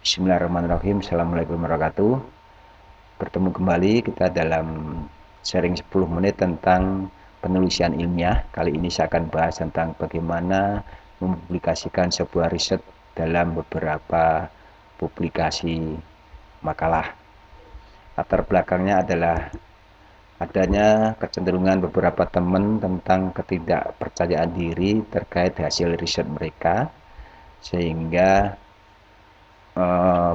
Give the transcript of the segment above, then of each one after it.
Bismillahirrahmanirrahim. Assalamualaikum warahmatullahi wabarakatuh. Bertemu kembali kita dalam sharing 10 menit tentang penulisan ilmiah. Kali ini saya akan bahas tentang bagaimana mempublikasikan sebuah riset dalam beberapa publikasi makalah. Latar belakangnya adalah adanya kecenderungan beberapa teman tentang ketidakpercayaan diri terkait hasil riset mereka, sehingga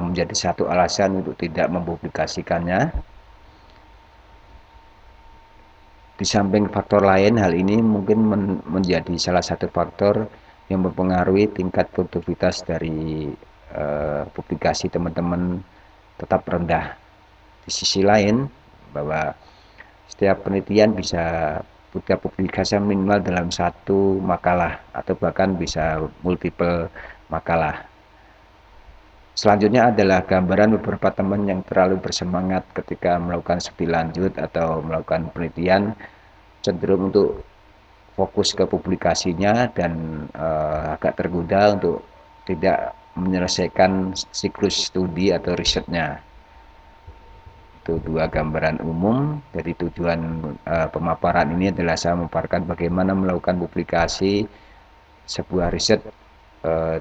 menjadi satu alasan untuk tidak mempublikasikannya. Di samping faktor lain, hal ini mungkin menjadi salah satu faktor yang mempengaruhi tingkat produktivitas dari publikasi teman-teman tetap rendah. Di sisi lain, bahwa setiap penelitian bisa punya publikasi minimal dalam satu makalah atau bahkan bisa multiple makalah. Selanjutnya adalah gambaran beberapa teman yang terlalu bersemangat ketika melakukan studi lanjut atau melakukan penelitian, cenderung untuk fokus ke publikasinya dan agak tergoda untuk tidak menyelesaikan siklus studi atau risetnya. Itu dua gambaran umum. Jadi tujuan pemaparan ini adalah saya memaparkan bagaimana melakukan publikasi sebuah riset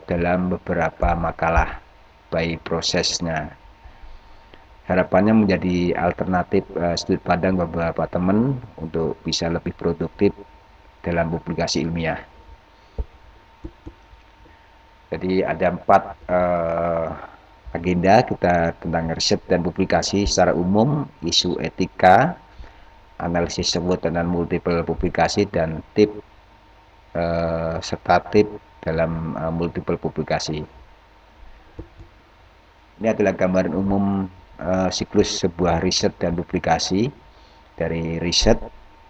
dalam beberapa makalah by prosesnya. Harapannya menjadi alternatif sudut pandang beberapa teman untuk bisa lebih produktif dalam publikasi ilmiah. Jadi ada 4 agenda kita tentang riset dan publikasi secara umum, isu etika, analisis SWOT dan multiple publikasi, dan tip serta tip dalam multiple publikasi. Ini adalah gambaran umum siklus sebuah riset dan publikasi. Dari riset,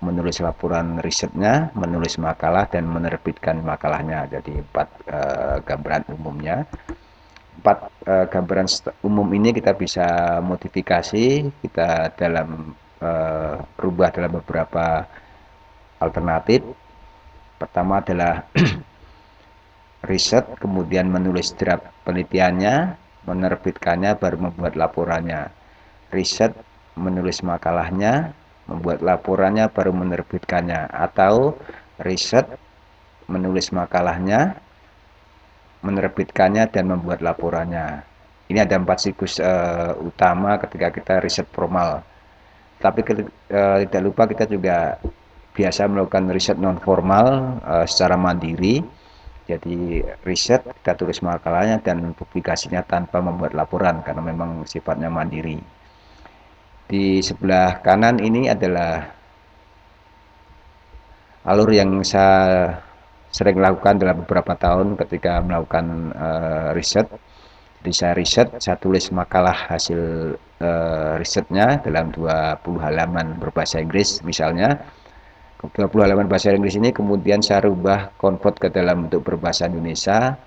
menulis laporan risetnya, menulis makalah, dan menerbitkan makalahnya. Jadi 4 gambaran umumnya. 4 gambaran umum ini kita bisa modifikasi, kita dalam rubah dalam beberapa alternatif. Pertama adalah riset, kemudian menulis draft penelitiannya, menerbitkannya, baru membuat laporannya. Riset, menulis makalahnya, membuat laporannya, baru menerbitkannya. Atau riset, menulis makalahnya, menerbitkannya, dan membuat laporannya. Ini ada 4 siklus utama ketika kita riset formal. Tapi tidak lupa kita juga biasa melakukan riset non formal secara mandiri. Jadi riset, kita tulis makalahnya dan publikasinya tanpa membuat laporan karena memang sifatnya mandiri. Di sebelah kanan ini adalah alur yang saya sering lakukan dalam beberapa tahun ketika melakukan riset. Jadi saya riset, saya tulis makalah hasil risetnya dalam 20 halaman berbahasa Inggris misalnya. 20 halaman bahasa Inggris ini kemudian saya rubah convert ke dalam bentuk berbahasa Indonesia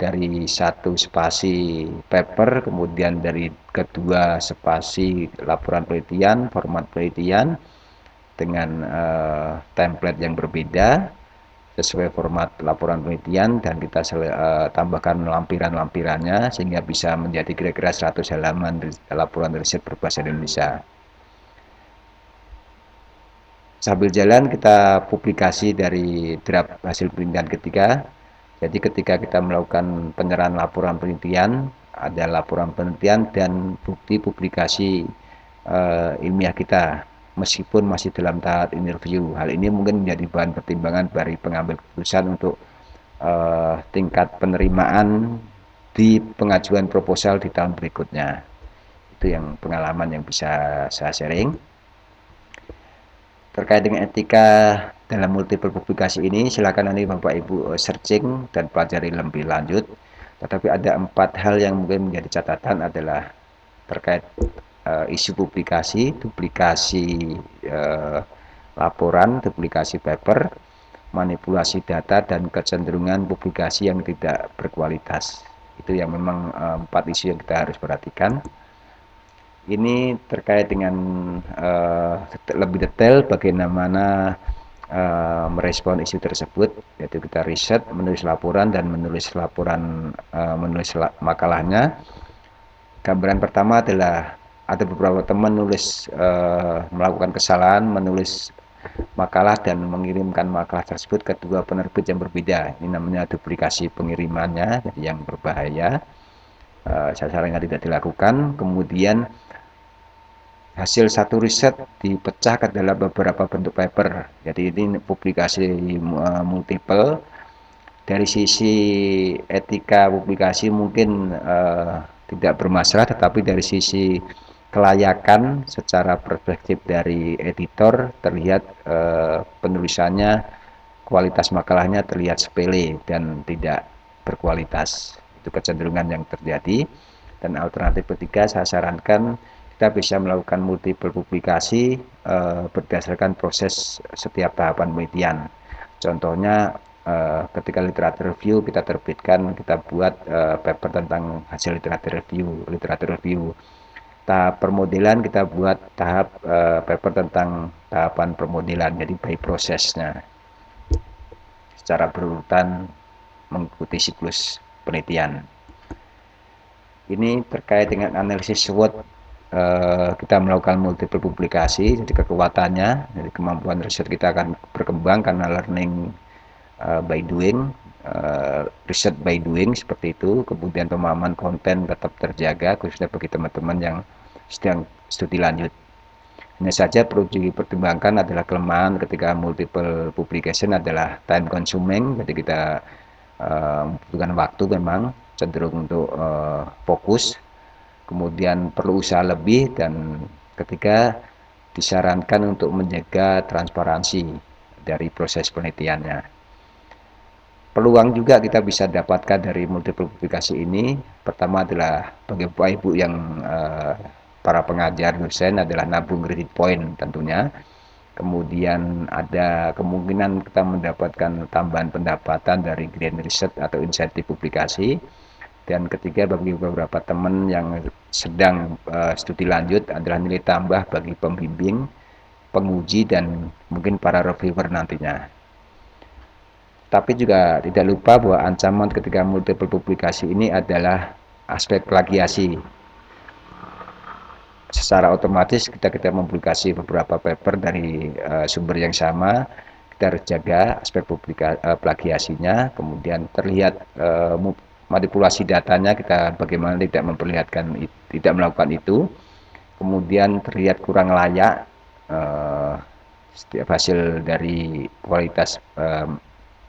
dari 1 spasi paper, kemudian dari kedua spasi laporan penelitian, format penelitian dengan template yang berbeda sesuai format laporan penelitian, dan kita tambahkan lampiran-lampirannya sehingga bisa menjadi kira-kira 100 halaman laporan riset berbahasa Indonesia. Sambil jalan kita publikasi dari draft hasil penelitian ketiga. Jadi ketika kita melakukan penyerahan laporan penelitian, ada laporan penelitian dan bukti publikasi ilmiah kita, meskipun masih dalam tahap interview. Hal ini mungkin menjadi bahan pertimbangan dari pengambil keputusan untuk tingkat penerimaan di pengajuan proposal di tahun berikutnya. Itu yang pengalaman yang bisa saya sharing. Terkait dengan etika dalam multiple publikasi ini, silakan nanti Bapak Ibu searching dan pelajari lebih lanjut. Tetapi ada 4 hal yang mungkin menjadi catatan adalah terkait isu publikasi, duplikasi laporan, duplikasi paper, manipulasi data, dan kecenderungan publikasi yang tidak berkualitas. Itu yang memang 4 isu yang kita harus perhatikan. Ini terkait dengan lebih detail bagaimana merespon isu tersebut, yaitu kita riset, menulis laporan, dan menulis laporan menulis makalahnya. Gambaran pertama adalah ada beberapa teman melakukan kesalahan menulis makalah dan mengirimkan makalah tersebut ke dua penerbit yang berbeda. Ini namanya duplikasi pengirimannya, jadi yang berbahaya. Saya sarankan tidak dilakukan. Kemudian hasil satu riset dipecah ke dalam beberapa bentuk paper. Jadi ini publikasi multiple. Dari sisi etika publikasi mungkin tidak bermasalah, tetapi dari sisi kelayakan secara perspektif dari editor terlihat penulisannya, kualitas makalahnya terlihat sepele dan tidak berkualitas. Itu kecenderungan yang terjadi. Dan alternatif ketiga, saya sarankan kita bisa melakukan multiple publikasi berdasarkan proses setiap tahapan penelitian. Contohnya ketika literatur review kita terbitkan, kita buat paper tentang hasil literatur review. Tahap permodelan kita buat paper tentang tahapan permodelan, jadi by prosesnya secara berurutan mengikuti siklus penelitian. Ini terkait dengan analisis SWOT. Kita melakukan multiple publikasi, jadi kekuatannya, jadi kemampuan riset kita akan berkembang karena learning by doing, riset by doing seperti itu. Kemudian pemahaman konten tetap terjaga, khususnya bagi teman-teman yang sedang studi lanjut. Hanya saja perlu dipertimbangkan adalah kelemahan ketika multiple publication adalah time consuming, jadi kita membutuhkan waktu memang cenderung untuk fokus, kemudian perlu usaha lebih, dan ketiga disarankan untuk menjaga transparansi dari proses penelitiannya. Peluang juga kita bisa dapatkan dari multiple publikasi ini. Pertama adalah bagi Bapak Ibu yang para pengajar dosen adalah nabung credit point tentunya. Kemudian ada kemungkinan kita mendapatkan tambahan pendapatan dari grant research atau insentif publikasi. Dan ketiga, bagi beberapa teman yang sedang studi lanjut adalah nilai tambah bagi pembimbing, penguji, dan mungkin para reviewer nantinya. Tapi juga tidak lupa bahwa ancaman ketika multiple publikasi ini adalah aspek plagiasi. Secara otomatis kita mempublikasi beberapa paper dari sumber yang sama, kita harus jaga aspek plagiasinya. Kemudian terlihat manipulasi datanya, kita bagaimana tidak melakukan itu. Kemudian terlihat kurang layak setiap hasil dari kualitas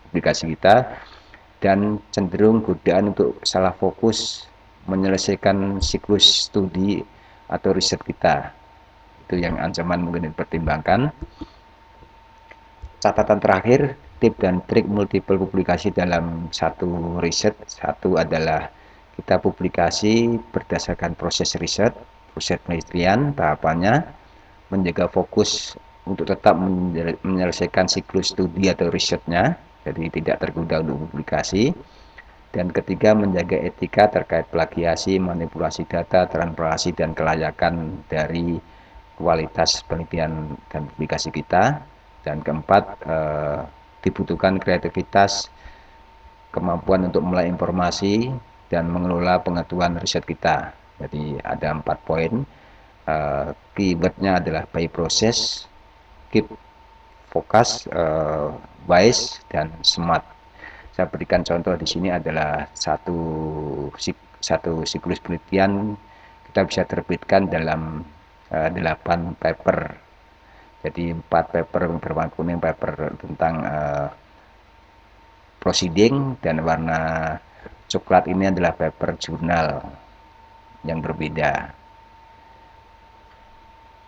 publikasi kita, dan cenderung godaan untuk salah fokus menyelesaikan siklus studi atau riset kita. Itu yang ancaman mungkin dipertimbangkan. Catatan terakhir, tip dan trik multiple publikasi dalam satu riset. Satu adalah kita publikasi berdasarkan proses riset, proses penelitian, tahapannya, menjaga fokus untuk tetap menyelesaikan siklus studi atau risetnya, jadi tidak tergoda untuk publikasi. Dan ketiga, menjaga etika terkait plagiasi, manipulasi data, transparansi, dan kelayakan dari kualitas penelitian dan publikasi kita. Dan keempat, dibutuhkan kreativitas, kemampuan untuk mulai informasi, dan mengelola pengetahuan riset kita. Jadi ada 4 poin. Keywordnya adalah by process, keep focus, wise, dan smart. Saya berikan contoh di sini adalah satu siklus penelitian kita bisa terbitkan dalam 8 paper. Jadi 4 paper berwarna kuning paper tentang proceeding, dan warna coklat ini adalah paper jurnal yang berbeda.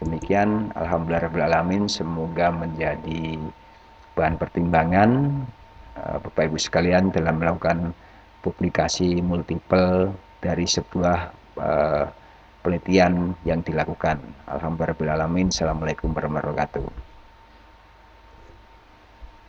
Demikian, alhamdulillahirrahmanirrahim, semoga menjadi bahan pertimbangan Bapak Ibu sekalian dalam melakukan publikasi multiple dari sebuah penelitian yang dilakukan. Alhamdulillahirrahmanirrahim. Assalamualaikum warahmatullahi wabarakatuh.